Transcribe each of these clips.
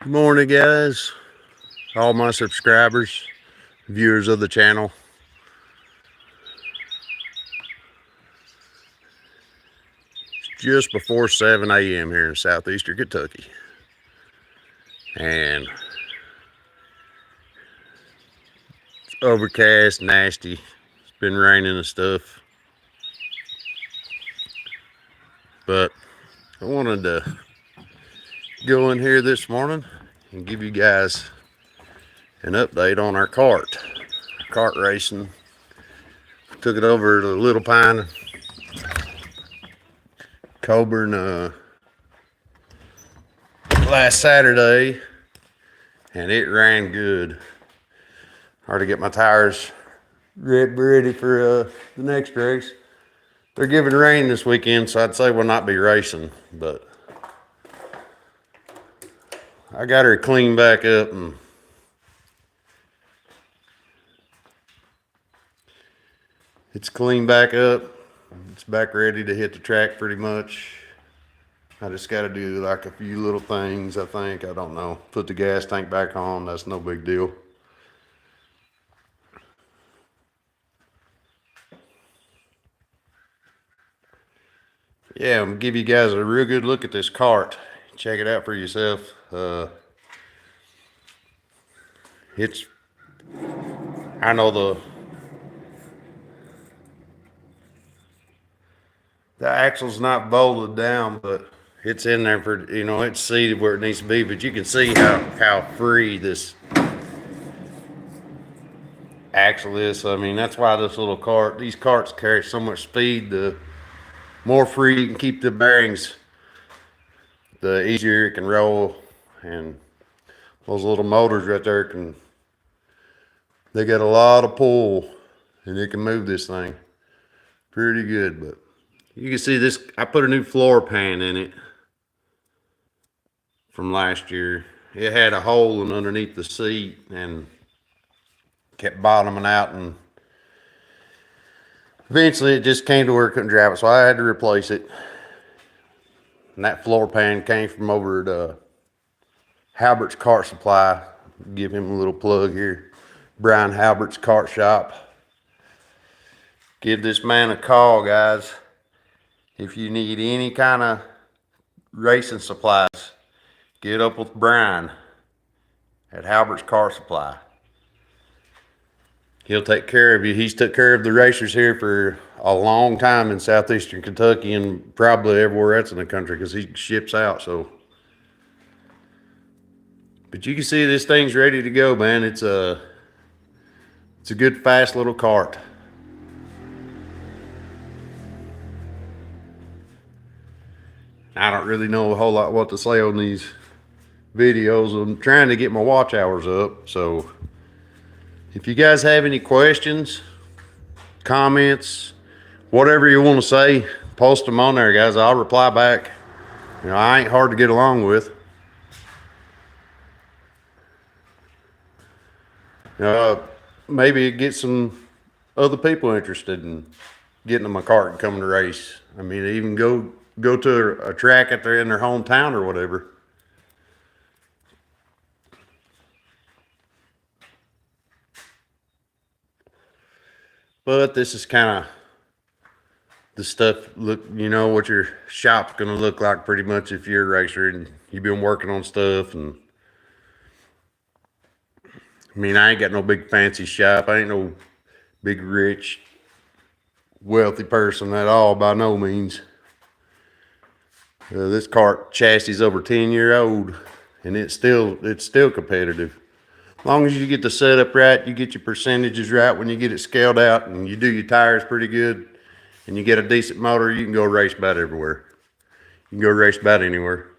Good morning, guys. All my subscribers, viewers of the channel. It's just before 7 a.m. here in southeastern Kentucky. And it's overcast, nasty. It's been raining and stuff. But I wanted to go in here this morning and give you guys an update on our kart racing. Took it over to Little Pine, Coburn last Saturday, and it ran good. Hard to get my tires ready for the next race. They're giving rain this weekend, so I'd say we'll not be racing, but I got her cleaned back up, and it's cleaned back up. It's back ready to hit the track pretty much. I just got to do like a few little things, I think. I don't know. Put the gas tank back on. That's no big deal. Yeah, I'm gonna give you guys a real good look at this kart. Check it out for yourself. It's, I know the axle's not bolted down, but it's in there for, it's seated where it needs to be. But you can see how free this axle is. So, I mean, that's why these karts carry so much speed. The more free you can keep the bearings, the easier it can roll. And those little motors right there they got a lot of pull, and it can move this thing pretty good. But you can see this, I put a new floor pan in it from last year. It had a hole underneath the seat and kept bottoming out, and eventually it just came to where it couldn't drive it, so I had to replace it. And that floor pan came from over at Halbert's Kart Supply. Give him a little plug here. Brian Halbert's Kart Shop. Give this man a call, guys. If you need any kind of racing supplies, get up with Brian at Halbert's Kart Supply. He'll take care of you. He's took care of the racers here for a long time in southeastern Kentucky and probably everywhere else in the country because he ships out. So, but you can see this thing's ready to go, man. It's a good, fast little kart. I don't really know a whole lot what to say on these videos. I'm trying to get my watch hours up, so if you guys have any questions, comments, whatever you want to say, post them on there, guys. I'll reply back. I ain't hard to get along with. Maybe get some other people interested in getting in my kart and coming to race. I mean, even go to a track in their hometown or whatever. But this is kind of the stuff, what your shop's going to look like pretty much if you're a racer and you've been working on stuff. And I mean, I ain't got no big fancy shop. I ain't no big rich wealthy person at all, by no means. This kart chassis is over 10-year old, and it's still competitive. As long as you get the setup right, you get your percentages right when you get it scaled out, and you do your tires pretty good, and you get a decent motor, you can go race about everywhere. You can go race about anywhere.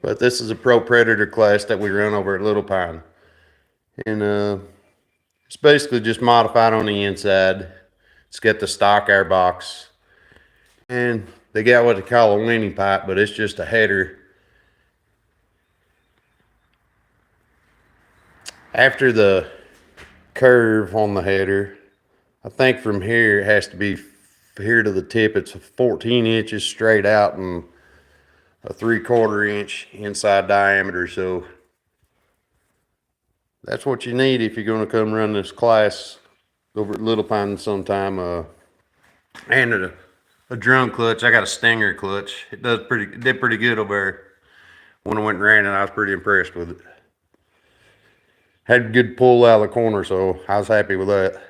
But this is a Pro Predator class that we run over at Little Pine. And it's basically just modified on the inside. It's got the stock airbox. And they got what they call a winning pipe, but it's just a header. After the curve on the header, I think from here it has to be here to the tip. It's 14 inches straight out and a 3/4 inch inside diameter. So that's what you need if you're going to come run this class over at Little Pine sometime. And a drum clutch. I got a Stinger clutch. It did pretty good over there. When I went and ran it, I was pretty impressed with it. Had a good pull out of the corner, so I was happy with that.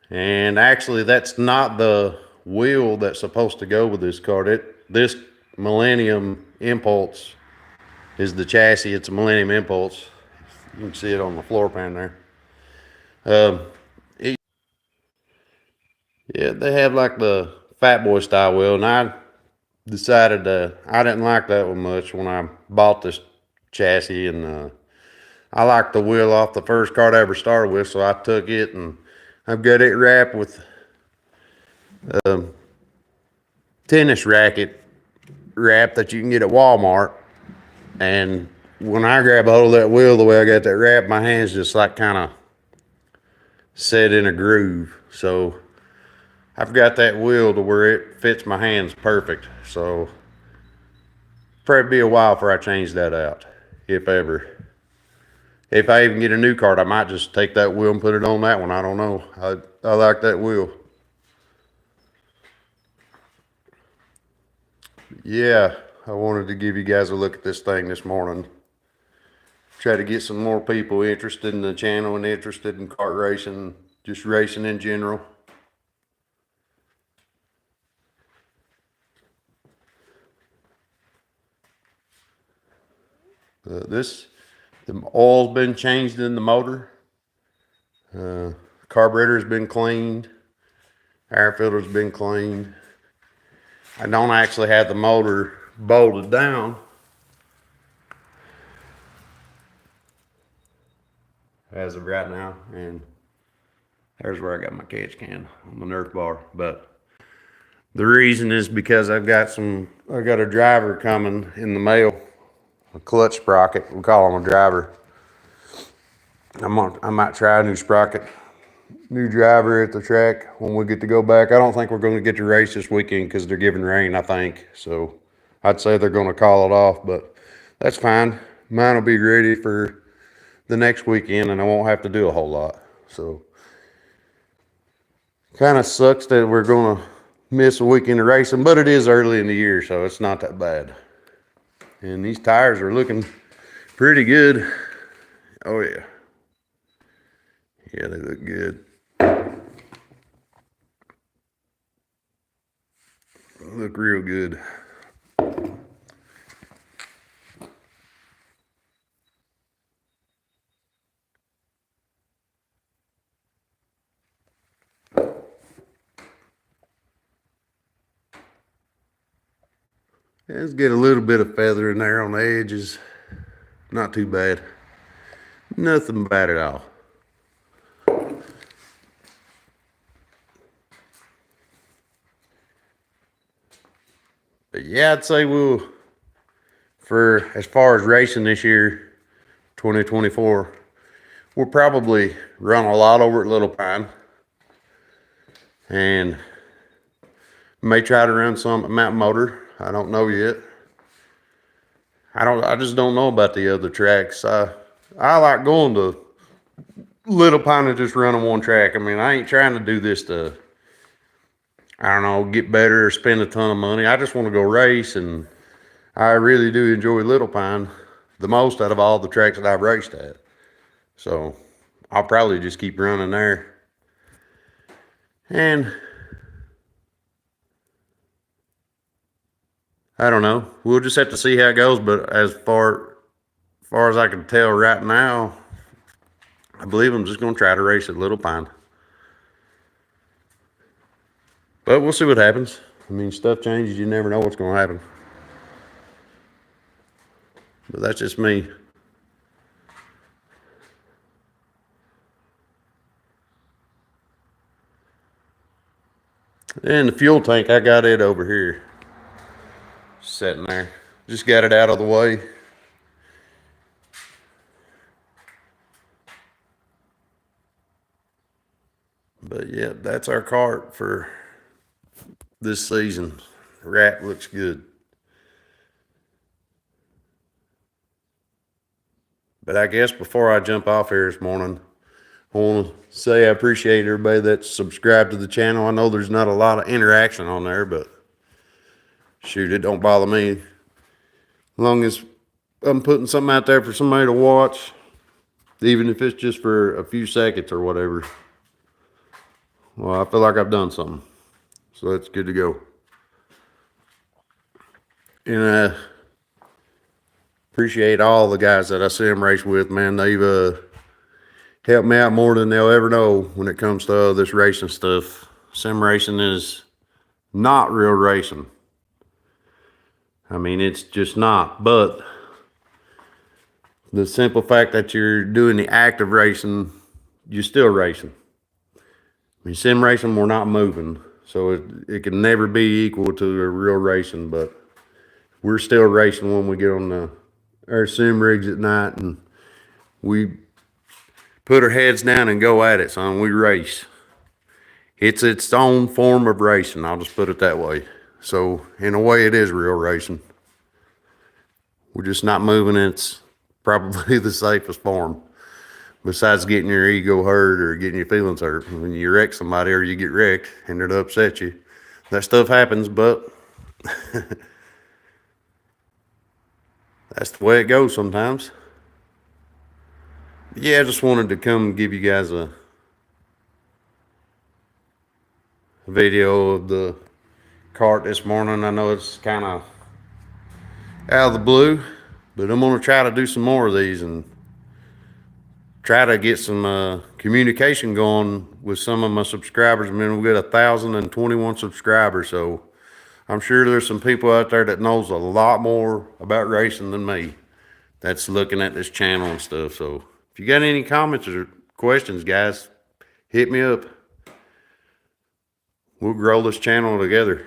And actually, that's not the wheel that's supposed to go with this kart. This Millennium Impulse is the chassis. It's a Millennium Impulse. You can see it on the floor pan there. Yeah, they have like the Fat Boy style wheel, and I decided I didn't like that one much when I bought this chassis, and I liked the wheel off the first kart I ever started with, so I took it and I've got it wrapped with tennis racket wrap that you can get at Walmart. And when I grab a hold of that wheel, the way I got that wrap, my hands just like kind of set in a groove. So I've got that wheel to where it fits my hands perfect. So probably be a while before I change that out, if ever. If I even get a new kart, I might just take that wheel and put it on that one. I don't know. I like that wheel. Yeah, I wanted to give you guys a look at this thing this morning. Try to get some more people interested in the channel and interested in kart racing, just racing in general. The oil's been changed in the motor. Carburetor's been cleaned. Air filter's been cleaned. I don't actually have the motor bolted down as of right now, and there's where I got my catch can on the Nerf bar. But the reason is because I got a driver coming in the mail, a clutch sprocket. We call him a driver. I might try a new sprocket, new driver at the track when we get to go back. I don't think we're going to get to race this weekend because they're giving rain, I think. So I'd say they're going to call it off, but that's fine. Mine will be ready for the next weekend and I won't have to do a whole lot. So kind of sucks that we're going to miss a weekend of racing, but it is early in the year, so it's not that bad. And these tires are looking pretty good. Oh yeah. Yeah, they look good. Look real good. Let's get a little bit of feather in there on the edges. Not too bad. Nothing bad at all. But yeah, I'd say for as far as racing this year, 2024, we'll probably run a lot over at Little Pine. And may try to run some at Mountain Motor. I don't know yet. I just don't know about the other tracks. I like going to Little Pine and just running one track. I mean, I ain't trying to do this to, I don't know, get better or spend a ton of money. I just want to go race, and I really do enjoy Little Pine the most out of all the tracks that I've raced at. So I'll probably just keep running there. And I don't know. We'll just have to see how it goes. But as far as I can tell right now, I believe I'm just going to try to race at Little Pine. But we'll see what happens. I mean, stuff changes. You never know what's going to happen. But that's just me. And the fuel tank, I got it over here. Sitting there. Just got it out of the way. But yeah, that's our kart for this season. The wrap looks good. But I guess before I jump off here this morning, I want to say I appreciate everybody that's subscribed to the channel. I know there's not a lot of interaction on there, but shoot, it don't bother me. As long as I'm putting something out there for somebody to watch, even if it's just for a few seconds or whatever, well, I feel like I've done something. So that's good to go. And I appreciate all the guys that I sim race with, man. They've helped me out more than they'll ever know when it comes to this racing stuff. Sim racing is not real racing. I mean, it's just not. But the simple fact that you're doing the act of racing, you're still racing. I mean, sim racing, we're not moving. So it can never be equal to a real racing, but we're still racing when we get on our sim rigs at night and we put our heads down and go at it, son. We race. It's its own form of racing. I'll just put it that way. So in a way, it is real racing. We're just not moving. It's probably the safest form. Besides getting your ego hurt or getting your feelings hurt. When you wreck somebody or you get wrecked and it upsets you, that stuff happens, but that's the way it goes sometimes. Yeah, I just wanted to come give you guys a video of the kart this morning. I know it's kind of out of the blue, but I'm going to try to do some more of these and try to get some communication going with some of my subscribers. I mean, we got 1,021 subscribers, so I'm sure there's some people out there that knows a lot more about racing than me that's looking at this channel and stuff. So if you got any comments or questions, guys, hit me up. We'll grow this channel together.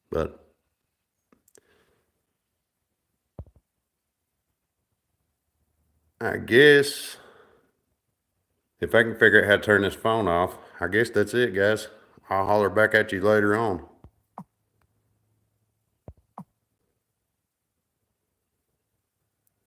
But I guess if I can figure out how to turn this phone off, I guess that's it, guys. I'll holler back at you later on.